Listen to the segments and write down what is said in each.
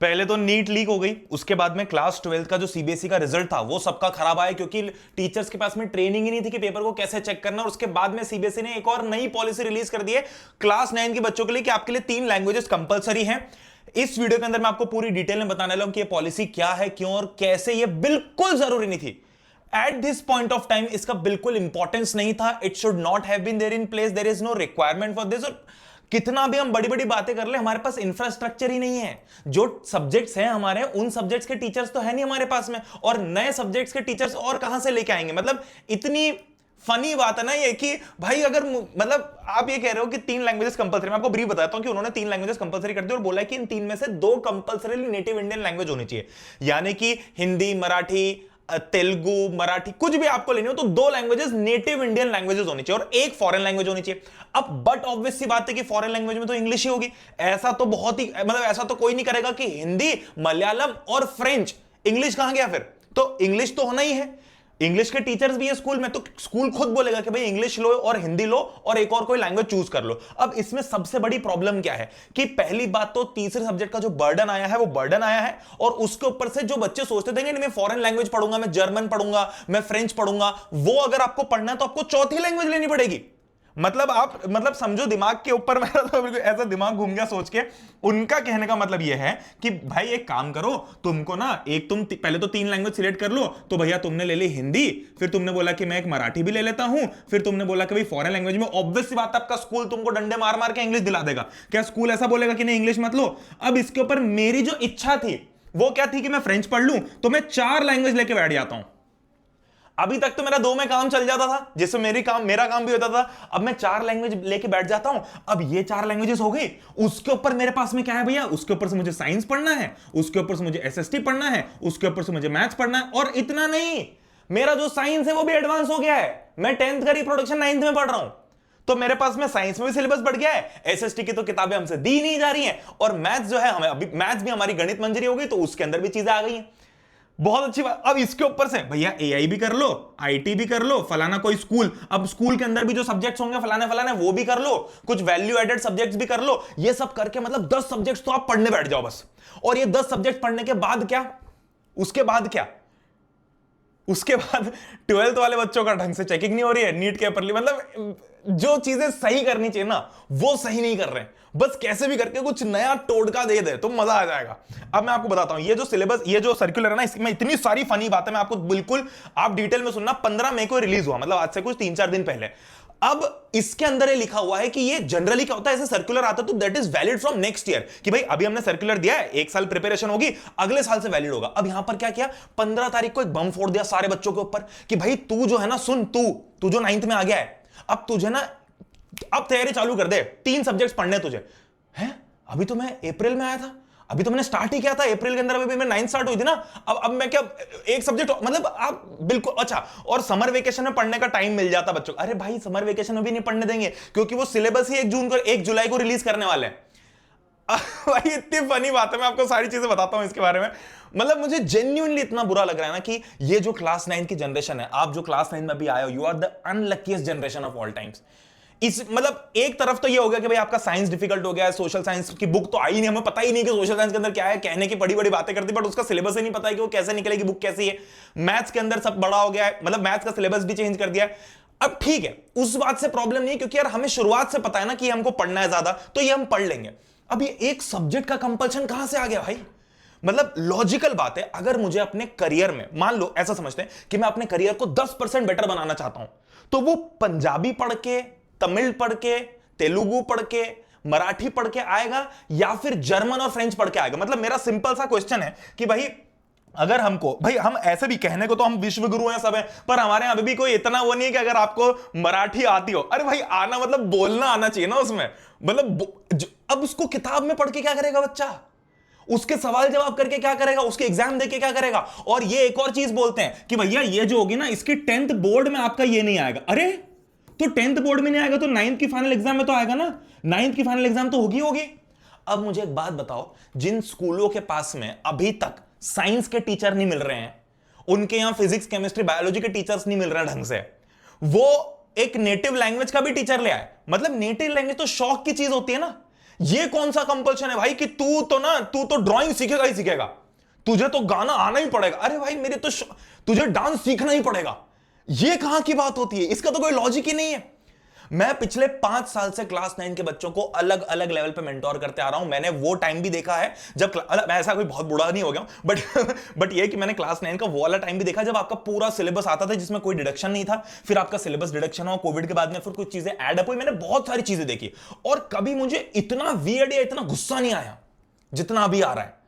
पहले तो NEET leak हो गई, उसके बाद में क्लास 12 का जो सीबीएसई का रिजल्ट था वो सबका खराब आया, क्योंकि टीचर्स के पास में ट्रेनिंग ही नहीं थी कि पेपर को कैसे चेक करना। और उसके बाद में सीबीएसई ने एक और नई पॉलिसी रिलीज कर दी है क्लास 9 के बच्चों के लिए कि आपके लिए 3 लैंग्वेजेस कंपलसरी हैं। इस वीडियो के अंदर मैं आपको पूरी डिटेल में बताने लगा कि ये पॉलिसी क्या है, क्यों और कैसे। ये बिल्कुल जरूरी नहीं थी at this point of time, इसका बिल्कुल इंपॉर्टेंस नहीं था। It should not have been there in place, there is no requirement for this. और कितना भी हम बड़ी बड़ी बातें कर ले, हमारे पास इंफ्रास्ट्रक्चर ही नहीं है। जो सब्जेक्ट्स हैं हमारे, उन सब्जेक्ट्स के टीचर्स तो है नहीं हमारे पास में, और नए सब्जेक्ट्स के टीचर्स और कहां से लेके आएंगे। मतलब इतनी फनी बात है ना ये कि भाई अगर मतलब आप ये कह रहे हो कि 3 लैंग्वेजेस कंपलसरी, मैं आपको ब्रीफ बताता हूं कि उन्होंने 3 लैंग्वेजेस कंपलसरी कर दी और बोला कि इन 3 में से 2 कंपलसरी नेटिव इंडियन लैंग्वेज होनी चाहिए, यानी कि हिंदी, मराठी, तेलुगु, मराठी, कुछ भी आपको लेनी हो तो 2 लैंग्वेजेस नेटिव इंडियन लैंग्वेजेस होनी चाहिए और 1 फॉरेन लैंग्वेज होनी चाहिए। अब बट ऑब्वियस सी बात है कि फॉरेन लैंग्वेज में तो इंग्लिश ही होगी। ऐसा तो बहुत ही मतलब ऐसा तो कोई नहीं करेगा कि हिंदी, मलयालम और फ्रेंच, इंग्लिश कहां गया फिर? तो इंग्लिश तो होना ही है। इंग्लिश के टीचर्स भी है स्कूल में, तो स्कूल खुद बोलेगा कि भाई इंग्लिश लो और हिंदी लो और एक और कोई लैंग्वेज चूज कर लो। अब इसमें सबसे बड़ी प्रॉब्लम क्या है कि पहली बात तो तीसरे सब्जेक्ट का जो बर्डन आया है वो बर्डन आया है, और उसके ऊपर से जो बच्चे सोचते थे मैं फॉरेन लैंग्वेज पढ़ूंगा, मैं जर्मन पढ़ूंगा, मैं फ्रेंच पढ़ूंगा, वो अगर आपको पढ़ना है तो आपको चौथी लैंग्वेज लेनी पड़ेगी। मतलब आप मतलब समझो दिमाग के ऊपर मेरा तो बिल्कुल ऐसा दिमाग घूम गया सोच के। उनका कहने का मतलब यह है कि भाई एक काम करो, तुमको ना एक तुम पहले तो 3 लैंग्वेज सिलेक्ट कर लो। तो भैया तुमने ले ली हिंदी, फिर तुमने बोला कि मैं एक मराठी भी ले लेता हूं, फिर तुमने बोला कि भाई फॉरेन लैंग्वेज में। ऑब्वियस सी बात है आपका स्कूल तुमको डंडे मार मार के इंग्लिश दिला देगा। क्या स्कूल ऐसा बोलेगा कि नहीं इंग्लिश मत लो? अब इसके ऊपर मेरी जो इच्छा थी वो क्या थी कि मैं फ्रेंच पढ़ लूं, तो मैं 4 लैंग्वेज लेके बैठ जाता हूं। अभी तक तो मेरा 2 में काम चल जाता था, जिससे मेरा काम भी होता था। अब मैं 4 लैंग्वेज लेके बैठ जाता हूं। अब ये 4 लैंग्वेजेस हो गई, उसके ऊपर मेरे पास में क्या है भैया? उसके ऊपर से मुझे साइंस पढ़ना है, उसके ऊपर से मुझे एसएसटी पढ़ना है, उसके ऊपर से मुझे मैथ्स पढ़ना है। और इतना नहीं, मेरा जो साइंस है वो भी एडवांस हो गया है। मैं 10th का रिप्रोडक्शन 9th में पढ़ रहा हूं, तो मेरे पास में साइंस में भी सिलेबस बढ़ गया है, एसएसटी की तो किताबें हमसे दी नहीं जा रही हैं, और मैथ्स जो है हमें अभी मैथ्स भी हमारी गणित मंजरी हो गई, तो उसके अंदर भी चीजें आ गई हैं। बहुत अच्छी बात। अब इसके ऊपर से भैया एआई भी कर लो, आईटी भी कर लो, फलाना कोई स्कूल, अब स्कूल के अंदर भी जो सब्जेक्ट्स होंगे फलाने फलाने वो भी कर लो, कुछ वैल्यू एडेड सब्जेक्ट्स भी कर लो। ये सब करके मतलब 10 सब्जेक्ट्स तो आप पढ़ने बैठ जाओ बस। और ये 10 सब्जेक्ट पढ़ने के बाद क्या? उसके बाद क्या? उसके बाद 12th वाले बच्चों का ढंग से चेकिंग नहीं हो रही है नीट के ऊपर। मतलब जो चीजें सही करनी चाहिए ना वो सही नहीं कर रहे हैं। बस कैसे भी करके कुछ नया टोटका दे दे तो मजा आ जाएगा। अब मैं आपको बताता हूं, ये जो सिलेबस, ये जो सर्कुलर है ना, इसमें इतनी सारी फनी बात है, मैं आपको बिल्कुल आप डिटेल में सुनना। 15 मई को रिलीज हुआ, मतलब आज से कुछ 3-4 दिन पहले। अब इसके अंदर ये लिखा हुआ है कि ये जनरली क्या होता है, ऐसे सर्कुलर आता है तो that is valid from next year, कि भाई अभी हमने सर्कुलर दिया है, 1 साल प्रिपरेशन होगी, अगले साल से वैलिड होगा। अब यहां पर क्या किया, 15 तारीख को एक बम फोड़ दिया सारे बच्चों के ऊपर कि भाई तू जो है ना, सुन, तू जो 9th में आ गया है, अब तुझे ना अब तैयारी चालू कर दे, 3 सब्जेक्ट्स पढ़ने तुझे हैं। अभी तो मैं अप्रैल में आया था, अभी तो मैंने स्टार्ट ही किया था अप्रैल के अंदर, अभी मैं 9th स्टार्ट हुई थी ना। अब मैं क्या एक सब्जेक्ट, मतलब आप बिल्कुल अच्छा। और समर वेकेशन में पढ़ने का टाइम मिल जाता बच्चों। अरे भाई समर वेकेशन में भी नहीं पढ़ने देंगे, क्योंकि वो सिलेबस ही 1 जुलाई को रिलीज करने वाले हैं। भाई इतनी फनी बात है, मैं आपको सारी चीजें बताता हूं इसके बारे में। मतलब मुझे जेन्युइनली इतना बुरा लग रहा है ना कि ये जो क्लास 9 की जनरेशन है, आप जो क्लास 9 में अभी आए हो, you are the unluckiest generation of all times. इस मतलब एक तरफ तो ये हो गया कि भाई आपका साइंस डिफिकल्ट हो गया है, सोशल साइंस की बुक तो आई नहीं, हमें पता ही नहीं कि सोशल साइंस के अंदर क्या है, कहने की बड़ी बड़ी बातें करती, बट उसका सिलेबस ही नहीं पता है कि वो कैसे निकलेगी, बुक कैसी है। मैथ्स के अंदर सब बड़ा हो गया है, मतलब मैथ्स का सिलेबस भी चेंज कर दिया है। अब ठीक है, उस बात से प्रॉब्लम नहीं है, क्योंकि यार हमें शुरुआत से पता है ना कि हमको पढ़ना है ज्यादा, तो ये हम पढ़ लेंगे। अब ये एक सब्जेक्ट का कंपल्शन कहां से आ गया भाई? मतलब लॉजिकल बात है, अगर मुझे अपने करियर में, मान लो ऐसा समझते हैं कि मैं अपने करियर को 10% बेटर बनाना चाहता हूं, तो वो पंजाबी पढ़ के, तमिल पढ़ के, तेलुगु पढ़ के, मराठी पढ़ के आएगा, या फिर जर्मन और फ्रेंच पढ़ के आएगा? मतलब मेरा सिंपल सा क्वेश्चन है कि भाई अगर हमको, भाई हम ऐसे भी कहने को तो हम विश्व गुरु हैं सब हैं, पर हमारे यहां अभी भी कोई इतना वो नहीं है कि अगर आपको मराठी आती हो, अरे भाई आना मतलब बोलना आना चाहिए ना उसमें। मतलब अब उसको किताब में पढ़ के क्या करेगा बच्चा? उसके सवाल जवाब करके क्या करेगा? उसके एग्जाम देके क्या करेगा? और ये एक और चीज बोलते हैं कि भैया ये जो होगी ना, इसकी 10th बोर्ड में आपका ये नहीं आएगा। अरे तो 10th बोर्ड में नहीं आएगा तो 9th की फाइनल एग्जाम में तो आएगा ना, 9th की फाइनल एग्जाम तो होगी। अब मुझे एक बात बताओ, जिन स्कूलों के पास में अभी तक साइंस के टीचर नहीं मिल रहे हैं, उनके यहां फिजिक्स, केमिस्ट्री, बायोलॉजी के टीचर्स नहीं मिल रहे ढंग से, वो एक नेटिव लैंग्वेज का भी टीचर ले आए। मतलब नेटिव लैंग्वेज तो शौक की चीज होती है ना। ये कौन सा कंपल्शन है भाई कि तू तो ड्राइंग सीखेगा ही सीखेगा, तुझे तो गाना आना ही पड़ेगा। अरे भाई मेरे तो तुझे डांस सीखना ही पड़ेगा। ये कहां की बात होती है? इसका तो कोई लॉजिक ही नहीं है। मैं पिछले 5 साल से क्लास 9 के बच्चों को अलग अलग लेवल पे मेंटोर करते आ रहा हूं। मैंने वो टाइम भी देखा है जब मैं ऐसा कोई बहुत बूढ़ा नहीं हो गया बट ये कि मैंने क्लास 9 का वो वाला टाइम भी देखा जब आपका पूरा सिलेबस आता था जिसमें कोई डिडक्शन नहीं था, फिर आपका सिलेबस डिडक्शन हुआ कोविड के बाद में, फिर कुछ चीजें ऐड अप हुई। मैंने बहुत सारी चीजें देखी और कभी मुझे इतना वियर्ड या इतना गुस्सा नहीं आया जितना अभी आ रहा है।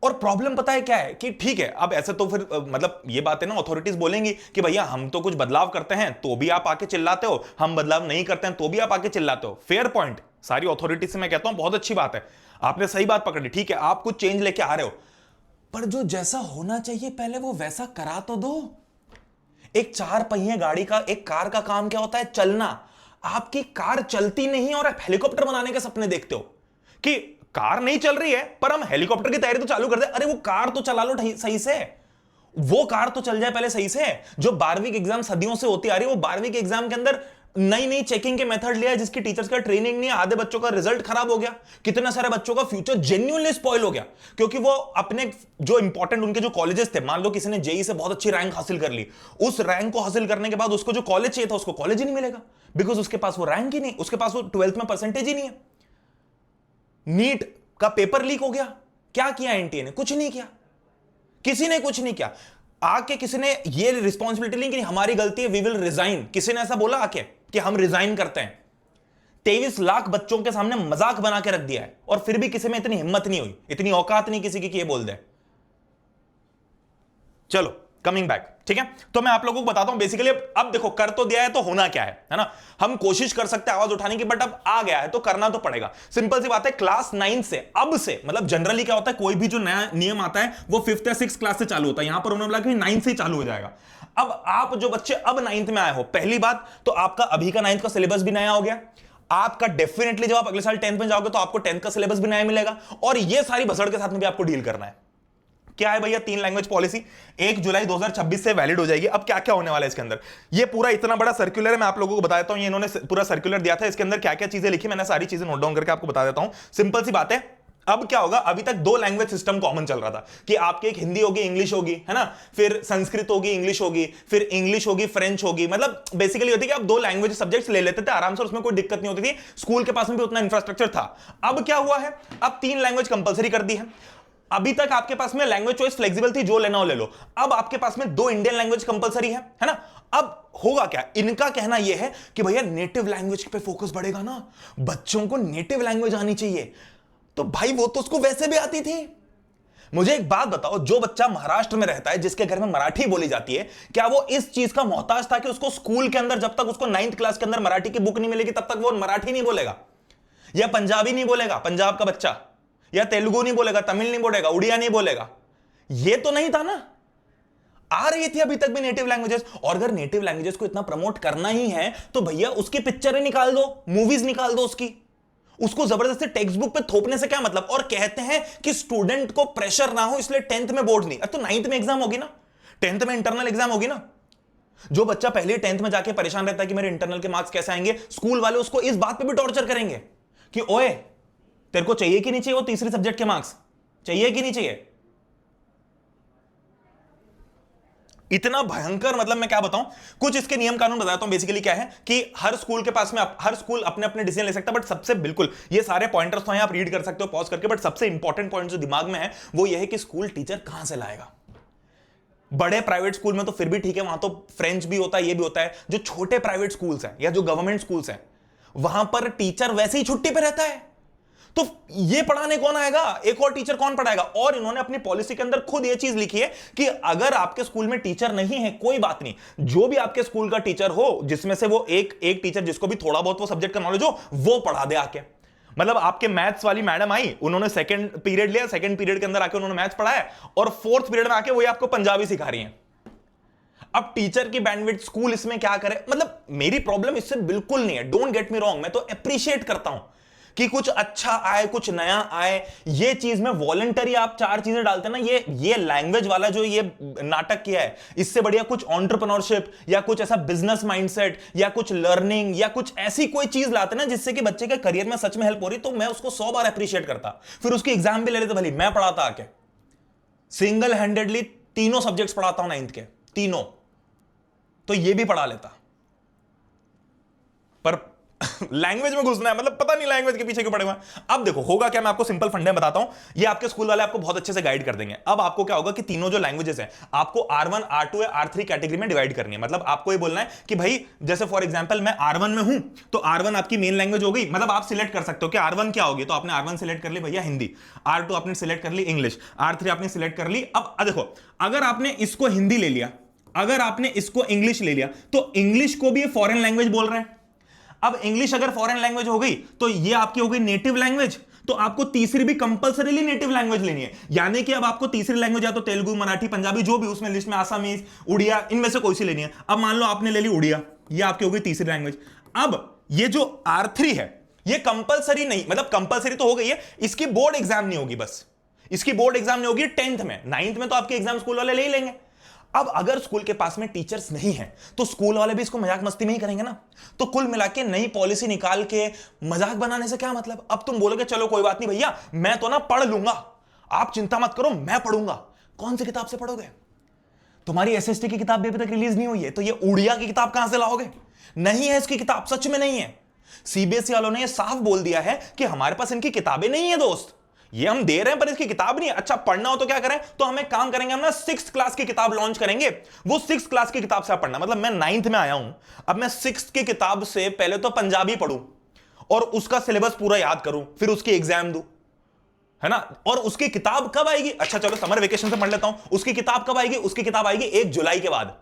और प्रॉब्लम पता है क्या है कि ठीक है, अब ऐसे तो फिर मतलब ये बातें ना अथॉरिटीज बोलेंगी कि भैया हम तो कुछ बदलाव करते हैं तो भी आप आके चिल्लाते हो, हम बदलाव नहीं करते हैं तो भी आप आके चिल्लाते हो। फेयर पॉइंट, सारी अथॉरिटी से मैं कहता हूं बहुत अच्छी बात है, आपने सही बात पकड़ी। ठीक है, आप कुछ चेंज लेके आ रहे हो, पर जो जैसा होना चाहिए पहले वो वैसा करा तो दो। एक 4 पहिए गाड़ी का, एक कार का काम क्या होता है? चलना। आपकी कार चलती नहीं और आप हेलीकॉप्टर बनाने के सपने देखते हो कि कार नहीं चल रही है पर हम हेलीकॉप्टर की तैयारी तो चालू कर दे। अरे वो कार तो चला लो सही से, वो कार तो चल जाए पहले सही से। जो 12वीं की एग्जाम सदियों से होती आ रही है, वो 12वीं के एग्जाम के अंदर नई नई चेकिंग के मेथड लिया जिसकी टीचर्स का ट्रेनिंग नहीं है, आधे बच्चों का रिजल्ट खराब हो गया, कितने सारे बच्चों का फ्यूचर जेन्युइनली स्पॉइल हो गया क्योंकि वो अपने जो इंपॉर्टेंट उनके जो कॉलेजेस थे, मान लो किसी ने जेई से बहुत अच्छी रैंक हासिल कर ली, उस रैंक को हासिल करने के बाद उसको जो कॉलेज चाहिए था उसको कॉलेज ही नहीं मिलेगा बिकॉज उसके पास वो रैंक ही नहीं, उसके पास वो 12th में परसेंटेज ही नहीं है। नीट का पेपर लीक हो गया, क्या किया एनटीए ने? कुछ नहीं किया, किसी ने कुछ नहीं किया। आके किसी ने ये रिस्पॉन्सिबिलिटी ली कि हमारी गलती है, वी विल रिजाइन। किसी ने ऐसा बोला आके कि हम रिजाइन करते हैं? 23 लाख बच्चों के सामने मजाक बना के रख दिया है और फिर भी किसी में इतनी हिम्मत नहीं हुई, इतनी औकात नहीं किसी की कि ये बोल दे। चलो कमिंग बैक, ठीक है, तो मैं आप लोगों को बताता हूं बेसिकली। अब देखो, कर तो दिया है तो होना क्या है ना? हम कोशिश कर सकते हैं आवाज उठाने की, बट अब आ गया है तो करना तो पड़ेगा। सिंपल सी बात है, क्लास 9 से, अब से, मतलब जनरली क्या होता है, कोई भी जो नया नियम आता है वो 5th या 6th क्लास से चालू होता है। यहां पर उन्होंने बोला कि 9 से ही चालू हो जाएगा। अब आप जो बच्चे अब 9th में आए हो, पहली बात तो आपका अभी का 9th का सिलेबस भी नया हो गया। आपका डेफिनेटली जब आप अगले साल 10th में जाओगे तो आपको 10th का सिलेबस भी नया मिलेगा और ये सारी भसड़ के साथ में भी आपको डील करना है। क्या है भैया? 3 लैंग्वेज पॉलिसी 1 जुलाई 2026 से वैलिड हो जाएगी। अब क्या क्या होने वाला है इसके अंदर, ये पूरा इतना बड़ा सर्कुलर है, मैं आप लोगों को बता देता हूं। ये इन्होंने पूरा सर्कुलर दिया था, इसके अंदर क्या क्या चीजें लिखी, मैंने सारी चीजें नोट डाउन करके आपको बता देता हूं। सिंपल सी बात है, अब क्या होगा, अभी तक 2 लैंग्वेज सिस्टम कॉमन चल रहा था कि आपकी एक हिंदी होगी, इंग्लिश होगी, है ना, फिर संस्कृत होगी, इंग्लिश होगी, फिर इंग्लिश होगी, फ्रेंच होगी। मतलब बेसिकली होती है कि आप 2 लैंग्वेज सब्जेक्ट्स ले लेते थे आराम से, उसमें कोई दिक्कत नहीं होती थी, स्कूल के पास में भी उतना इंफ्रास्ट्रक्चर था। अब क्या हुआ है, अब 3 लैंग्वेज कंपलसरी कर दी है। अभी तक आपके पास में लैंग्वेज चॉइस फ्लेक्सिबल थी, जो लेना हो ले लो। अब आपके पास में 2 इंडियन लैंग्वेज कंपलसरी है ना? अब होगा क्या, इनका कहना यह है कि भैया नेटिव लैंग्वेज पे फोकस बढ़ेगा ना, बच्चों को नेटिव लैंग्वेज आनी चाहिए। तो भाई वो तो उसको वैसे भी आती थी। मुझे एक बात बताओ, जो बच्चा महाराष्ट्र में रहता है जिसके घर में मराठी बोली जाती है, क्या वो इस चीज का मोहताज था कि उसको स्कूल के अंदर जब तक उसको 9th क्लास के अंदर मराठी की बुक नहीं मिलेगी तब तक वो मराठी नहीं बोलेगा, या पंजाबी नहीं बोलेगा पंजाब का बच्चा, या तेलुगु नहीं बोलेगा, तमिल नहीं बोलेगा, उड़िया नहीं बोलेगा? ये तो नहीं था ना। आ रही थी अभी तक भी नेटिव लैंग्वेजेस। और अगर नेटिव लैंग्वेजेस को इतना प्रमोट करना ही है तो भैया उसकी पिक्चरें निकाल दो, मूवीज निकाल दो उसको जबरदस्ती टेक्स्ट बुक पे थोपने से क्या मतलब? और कहते हैं कि स्टूडेंट को प्रेशर ना हो इसलिए 10th में बोर्ड नहीं। तो 9th में एग्जाम होगी ना, 10th में इंटरनल एग्जाम होगी ना। जो बच्चा पहले 10th में जाके परेशान रहता है कि मेरे इंटरनल के मार्क्स कैसे आएंगे, स्कूल वाले उसको इस बात पे भी टॉर्चर करेंगे कि ओए तेरे को चाहिए कि नहीं चाहिए वो तीसरे सब्जेक्ट के मार्क्स, चाहिए कि नहीं चाहिए? इतना भयंकर, मतलब मैं क्या बताऊं, कुछ इसके नियम कानून बताता हूं। बेसिकली क्या है कि हर स्कूल के पास में हर स्कूल अपने अपने डिसीजन ले सकता है, बट सबसे बिल्कुल ये सारे पॉइंटर्स तो हैं, आप रीड कर सकते हो पॉज करके, बट सबसे इंपॉर्टेंट पॉइंट जो दिमाग में है वो ये है कि स्कूल टीचर कहां से लाएगा। बड़े प्राइवेट स्कूल में तो फिर भी ठीक है, वहां तो फ्रेंच भी होता है, ये भी होता है। जो छोटे प्राइवेट स्कूल्स हैं या जो गवर्नमेंट स्कूल्स हैं, वहां पर टीचर वैसे ही छुट्टी पे रहता है, तो ये पढ़ाने कौन आएगा? एक और टीचर कौन पढ़ाएगा? और इन्होंने अपनी पॉलिसी के अंदर खुद ये चीज लिखी है कि अगर आपके स्कूल में टीचर नहीं है, कोई बात नहीं, जो भी आपके स्कूल का टीचर हो, जिसमें से वो एक टीचर जिसको भी थोड़ा बहुत वो सब्जेक्ट का नॉलेज हो, वो पढ़ा दे आके। मतलब आपके मैथ्स वाली मैडम आई, उन्होंने 2nd पीरियड लिया, 2nd पीरियड के अंदर आके उन्होंने मैथ्स पढ़ाया, और 4th पीरियड में आके वही आपको पंजाबी सिखा रही है। अब टीचर की बैंडविड्थ स्कूल इसमें क्या करे? मतलब मेरी प्रॉब्लम इससे बिल्कुल नहीं है, डोंट गेट मी रॉन्ग, मैं तो अप्रिशिएट करता हूं कि कुछ अच्छा आए, कुछ नया आए। ये चीज में वॉलंटरी आप 4 चीजें डालते हैं ना, ये लैंग्वेज वाला जो ये नाटक किया है, इससे बढ़िया कुछ एंटरप्रेन्योरशिप या कुछ ऐसा बिजनेस माइंडसेट या कुछ लर्निंग या कुछ ऐसी कोई चीज लाते ना जिससे कि बच्चे के करियर में सच में हेल्प हो रही, तो मैं उसको 100 बार अप्रिशिएट करता। फिर उसकी एग्जाम भी ले लेते, भले मैं पढ़ाता आके सिंगल हैंडेडली 3 सब्जेक्ट्स पढ़ाता हूं 9th के 3, तो ये भी पढ़ा लेता। पर लैंग्वेज में घुसना है, मतलब पता नहीं लैंग्वेज के पीछे क्यों पड़े हुए हैं। अब देखो होगा क्या, मैं आपको सिंपल फंडे बताता हूं, ये आपके स्कूल वाले आपको बहुत अच्छे से गाइड कर देंगे। अब आपको क्या होगा कि तीनों जो लैंग्वेजेस हैं आपको R1 R2 या R3 कैटेगरी में डिवाइड करनी है। मतलब आपको ये बोलना है कि भाई जैसे फॉर एग्जांपल मैं R1 में हूं, तो R1 आपकी मेन लैंग्वेज हो गई। मतलब आप सिलेक्ट कर सकते हो कि R1 क्या होगी, तो आपने R1 सिलेक्ट कर ली भैया हिंदी, R2 आपने सिलेक्ट कर ली इंग्लिश, R3 आपने सिलेक्ट कर ली। अब देखो अगर आपने इसको हिंदी ले लिया, अगर आपने इसको इंग्लिश ले लिया, तो इंग्लिश को भी ये फॉरेन लैंग्वेज बोल रहे हैं। अब इंग्लिश अगर फॉरेन लैंग्वेज हो गई तो ये आपकी हो गई नेटिव लैंग्वेज, तो आपको तीसरी भी कंपलसरीली नेटिव लैंग्वेज लेनी है। यानी कि अब आपको तीसरी लैंग्वेज या तो तेलुगु, मराठी, पंजाबी, जो भी उसमें लिस्ट में, आसामीज, उड़िया, इनमें से कोई सी लेनी है। अब मान लो आपने ले ली उड़िया, ये आपकी हो गई तीसरी लैंग्वेज। अब ये जो R3 है ये कंपलसरी नहीं, मतलब कंपलसरी तो हो गई है, इसकी बोर्ड एग्जाम नहीं होगी, बस इसकी बोर्ड एग्जाम नहीं होगी 10th में। 9th में तो आपके एग्जाम स्कूल वाले ले ही लेंगे। अब अगर स्कूल के पास में टीचर्स नहीं है तो स्कूल वाले भी इसको मजाक मस्ती में ही करेंगे ना। तो कुल मिला के नई पॉलिसी निकाल के मजाक बनाने से क्या मतलब। अब तुम बोलोगे चलो कोई बात नहीं भैया, मैं तो ना पढ़ लूंगा, आप चिंता मत करो, मैं पढ़ूंगा। कौन सी किताब से पढ़ोगे? तुम्हारी एसएसटी की किताब भी अभी तक रिलीज नहीं हुई है, तो ये उड़िया की किताब कहां से लाओगे? नहीं है इसकी किताब, सच में नहीं है। सीबीएसई वालों ने ये साफ बोल दिया है कि हमारे पास इनकी किताबें नहीं है दोस्त, ये हम दे रहे हैं पर इसकी किताब नहीं है। अच्छा पढ़ना हो तो क्या करें, तो हमें काम करेंगे, हम ना 6th क्लास की किताब लॉन्च करेंगे, वो 6th क्लास की किताब से आप पढ़ना। मतलब मैं 9th में आया हूं, अब मैं 6th की किताब से पहले तो पंजाबी पढ़ूं और उसका सिलेबस पूरा याद करूं, फिर उसकी एग्जाम दूं, है ना। और उसकी किताब कब आएगी? अच्छा चलो समर वेकेशन से पढ़ लेता हूं। उसकी किताब कब आएगी? उसकी किताब आएगी 1 जुलाई के बाद,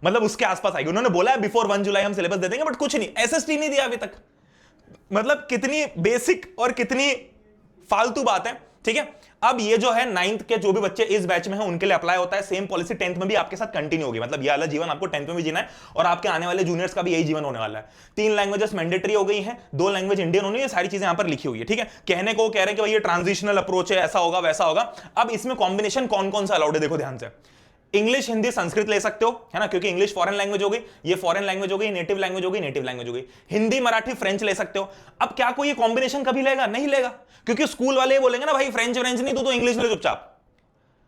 मतलब उसके आसपास आएगी। उन्होंने बोला है बिफोर 1 जुलाई हम सिलेबस दे देंगे, बट कुछ नहीं, एसएसटी नहीं दिया अभी तक। मतलब कितनी बेसिक और कितनी फालतू बात है, ठीक है। अब ये जो है 9th के जो भी बच्चे इस बैच में हैं उनके लिए अप्लाई होता है। सेम पॉलिसी 10th में भी आपके साथ कंटिन्यू होगी। मतलब ये वाला जीवन आपको 10th में भी जीना है और आपके आने वाले जूनियर्स का भी यही जीवन होने वाला है। 3 लैंग्वेजेस मैंडेटरी हो गई हैं, 2 लैंग्वेज इंडियन होनी है, सारी चीजें यहां पर लिखी हुई है, ठीक है। कहने को कह रहे हैं कि भाई ये ट्रांजिशनल अप्रोच है, ऐसा होगा वैसा होगा। अब इसमें कॉम्बिनेशन कौन कौन सा अलाउड है देखो ध्यान से। इंग्लिश हिंदी संस्कृत ले सकते हो, है ना, क्योंकि इंग्लिश फॉरेन लैंग्वेज हो गई, ये फॉरेन लैंग्वेज हो गई, नेटिव लैंग्वेज हो गई, नेटिव लैंग्वेज हो गई। हिंदी मराठी फ्रेंच ले सकते हो। अब क्या कोई ये कॉम्बिनेशन कभी लेगा? नहीं लेगा, क्योंकि स्कूल वाले बोलेंगे ना भाई फ्रेंच नहीं, तो इंग्लिश ले चुपचाप।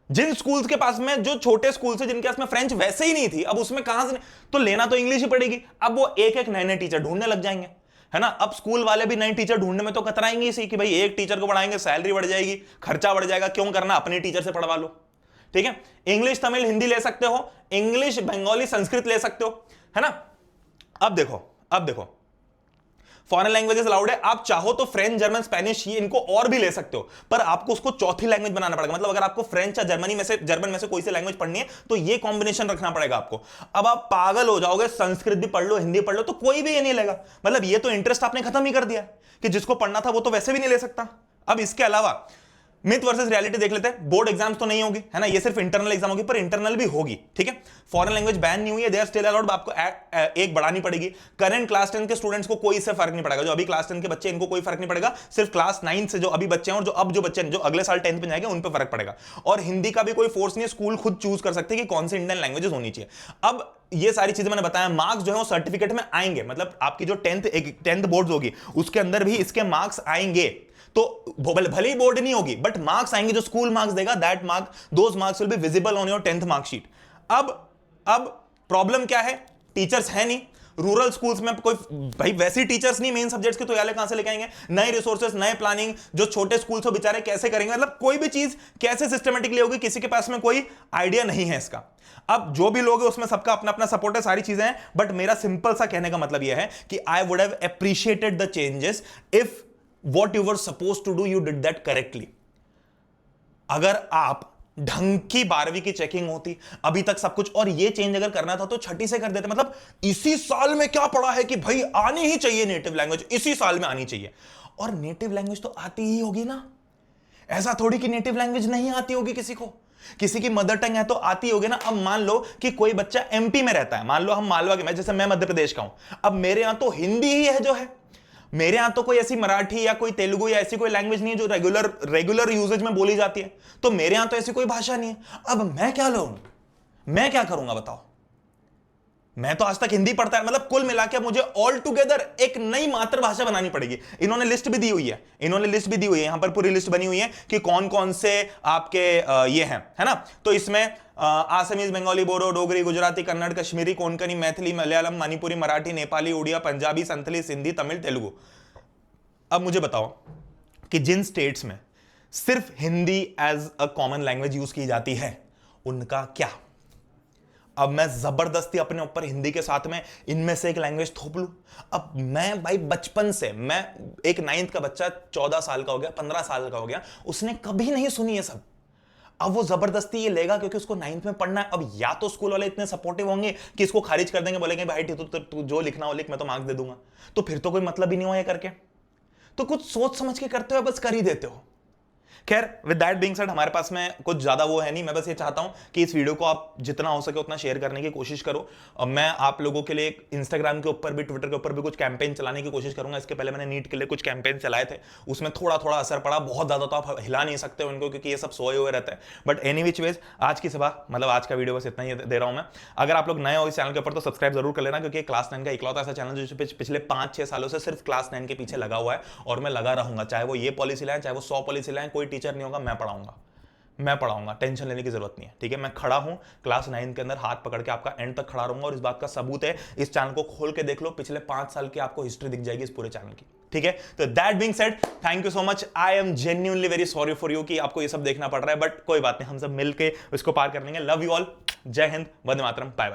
जिन स्कूल्स के पास में, जो छोटे स्कूल से जिनके पास में फ्रेंच वैसे ही नहीं थी, अब उसमें कहां से, तो लेना तो इंग्लिश ही पड़ेगी। अब वो एक एक नए नए टीचर ढूंढने लग जाएंगे, है ना। अब स्कूल वाले भी नए टीचर ढूंढने में तो कतराएंगे इसी कि भाई एक टीचर को पढ़ाएंगे, सैलरी बढ़ जाएगी, खर्चा बढ़ जाएगा, क्यों करना, अपने टीचर से पढ़वा लो, ठीक है। इंग्लिश तमिल हिंदी ले सकते हो, इंग्लिश बंगाली संस्कृत ले सकते हो, है ना। अब देखो फॉरेन लैंग्वेजेस अलाउड है। आप चाहो तो फ्रेंच जर्मन स्पेनिश ये इनको और भी ले सकते हो, पर आपको उसको चौथी लैंग्वेज बनाना पड़ेगा। मतलब अगर आपको फ्रेंच या जर्मन में से कोई सी लैंग्वेज पढ़नी है तो ये कॉम्बिनेशन रखना पड़ेगा आपको। अब आप पागल हो जाओगे, संस्कृत भी पढ़ लो हिंदी पढ़ लो, तो कोई भी ये नहीं लेगा। मतलब ये तो इंटरेस्ट आपने खत्म ही कर दिया कि जिसको पढ़ना था वो तो वैसे भी नहीं ले सकता। अब इसके अलावा मिथ वर्सेस रियलिटी देख लेते हैं। बोर्ड एग्जाम्स तो नहीं होगी, है ना, ये सिर्फ इंटरनल एग्जाम होगी, पर इंटरनल भी होगी, ठीक है। फॉरेन लैंग्वेज बैन नहीं हुई है, दे आर स्टिल अलाउड, आपको एक बढ़ानी पड़ेगी। करंट क्लास 10 के स्टूडेंट्स को कोई इससे फर्क नहीं पड़ेगा, जो अभी क्लास 10 के बच्चे इनको कोई फर्क नहीं पड़ेगा, सिर्फ क्लास 9 से जो अभी बच्चे हैं और जो अब जो बच्चे जो अगले साल 10th में जाएंगे उन पर फर्क पड़ेगा। और हिंदी का भी कोई फोर्स नहीं है, स्कूल खुद चूज कर सकते हैं कि कौन सी इंडियन लैंग्वेजेस होनी चाहिए। अब ये सारी चीजें मैंने बताया, मार्क्स जो है वो सर्टिफिकेट में आएंगे, मतलब आपकी जो 10th बोर्ड होगी उसके अंदर भी इसके मार्क्स आएंगे। तो भले ही बोर्ड नहीं होगी बट मार्क्स आएंगे, जो स्कूल मार्क्स देगा, that mark those marks will be visible on your 10th marksheet. अब प्रॉब्लम क्या है? टीचर्स है नहीं रूरल स्कूल्स में, कोई भाई वैसे टीचर्स नहीं मेन सब्जेक्ट्स के, तो याले कहां से लेके आएंगे? नए रिसोर्सेस, नए प्लानिंग, जो छोटे स्कूल्स हो बेचारे कैसे करेंगे? मतलब कोई भी चीज कैसे सिस्टमेटिकली होगी, किसी के पास में कोई आइडिया नहीं है इसका। अब जो भी लोग हैं उसमें सबका अपना अपना सपोर्ट है, सारी चीजें हैं, बट मेरा सिंपल सा कहने का मतलब यह है कि I would have appreciated the changes if what you were supposed to do you did that correctly। अगर आप ढंग की 12वीं की चेकिंग होती अभी तक सब कुछ, और ये चेंज अगर करना था तो छठी से कर देते। मतलब इसी साल में क्या पड़ा है कि भाई आनी ही चाहिए नेटिव लैंग्वेज, इसी साल में आनी चाहिए। और नेटिव लैंग्वेज तो आती ही होगी ना, ऐसा थोड़ी कि नेटिव लैंग्वेज नहीं आती होगी किसी को, किसी की मदर टंग है तो आती होगी ना। अब मान लो कि कोई बच्चा एमपी में रहता है, मान लो हम मालवा के, मैं जैसे मैं मध्य प्रदेश का हूं, अब मेरे यहां तो हिंदी ही है जो है, मेरे यहां तो कोई ऐसी मराठी या कोई तेलुगु या ऐसी कोई लैंग्वेज नहीं है जो रेगुलर यूजेज में बोली जाती है, तो मेरे यहां तो ऐसी कोई भाषा नहीं है। अब मैं क्या लूं, मैं क्या करूंगा बताओ? मैं तो आज तक हिंदी पढ़ता है, मतलब कुल मिला के मुझे ऑल टुगेदर एक नई मातृभाषा बनानी पड़ेगी। इन्होंने लिस्ट भी दी हुई है, यहां पर पूरी लिस्ट बनी हुई है कि कौन कौन से आपके ये हैं, है ना। तो इसमें आसामीज, बंगाली, बोडो, डोगरी, गुजराती, कन्नड़, कश्मीरी, कोंकणी, मैथिली, मलयालम, मणिपुरी, मराठी, नेपाली, उड़िया, पंजाबी, संथली, सिंधी, तमिल, तेलुगु। अब मुझे बताओ कि जिन स्टेट्स में सिर्फ Hindi as a common language use की जाती है, उनका क्या? अब मैं जबरदस्ती अपने ऊपर हिंदी के साथ में इनमें से एक लैंग्वेज थोप लूं? अब मैं भाई बचपन से, मैं एक 9th का बच्चा 14 साल का हो गया, 15 साल का हो गया, उसने कभी नहीं सुनी ये सब। अब वो जबरदस्ती ये लेगा क्योंकि उसको 9th में पढ़ना है। अब या तो स्कूल वाले इतने सपोर्टिव होंगे कि इसको खारिज कर देंगे, बोलेंगे भाई तू जो लिखना हो लिख, मैं तो मार्क्स दे दूंगा, तो फिर तो कोई मतलब ही नहीं हो ये करके। तो कुछ सोच समझ के करते हो, बस कर ही देते हो। खैर, विद दैट बीइंग सेड, हमारे पास में कुछ ज्यादा वो है नहीं। मैं बस ये चाहता हूं कि इस वीडियो को आप जितना हो सके उतना शेयर करने की कोशिश करो। मैं आप लोगों के लिए इंस्टाग्राम के ऊपर भी, ट्विटर के ऊपर भी कुछ कैंपेन चलाने की कोशिश करूंगा। इसके पहले मैंने नीट के लिए कुछ कैंपेन चलाए थे, उसमें थोड़ा थोड़ा असर पड़ा, बहुत ज्यादा तो आप हिला नहीं सकते उनको क्योंकि ये सब सोए हुए रहते हैं। बट एनी विच वेज, आज की सभा, मतलब आज का वीडियो बस इतना ही दे रहा हूं मैं। अगर आप लोग नए हो इस चैनल के ऊपर तो सब्सक्राइब जरूर कर लेना, क्योंकि क्लास 9 का इकलौता ऐसा चैनल जो पिछले 5-6 सालों से सिर्फ क्लास 9 के पीछे लगा हुआ है, और मैं लगा रहूंगा। चाहे वो ये पॉलिसी लाएं, चाहे वो 100 पॉलिसी लाएं, कोई टीचर नहीं होगा, मैं पढ़ाऊंगा, टेंशन लेने की जरूरत नहीं है, ठीक है। मैं खड़ा हूं क्लास 9 के अंदर, हाथ पकड़ के आपका एंड तक खड़ा रहूंगा, और इस बात का सबूत है, इस चैनल को खोल के देख लो, पिछले 5 साल की आपको हिस्ट्री दिख जाएगी इस पूरे चैनल की, ठीक है। तो that being said, thank you so much. I am genuinely very sorry for you कि आपको ये सब देखना पड़ रहा है, बट कोई बात नहीं, हम सब मिलके इसको पार कर लेंगे। लव यू ऑल, जय हिंद, वंदे मातरम, बाय बाय।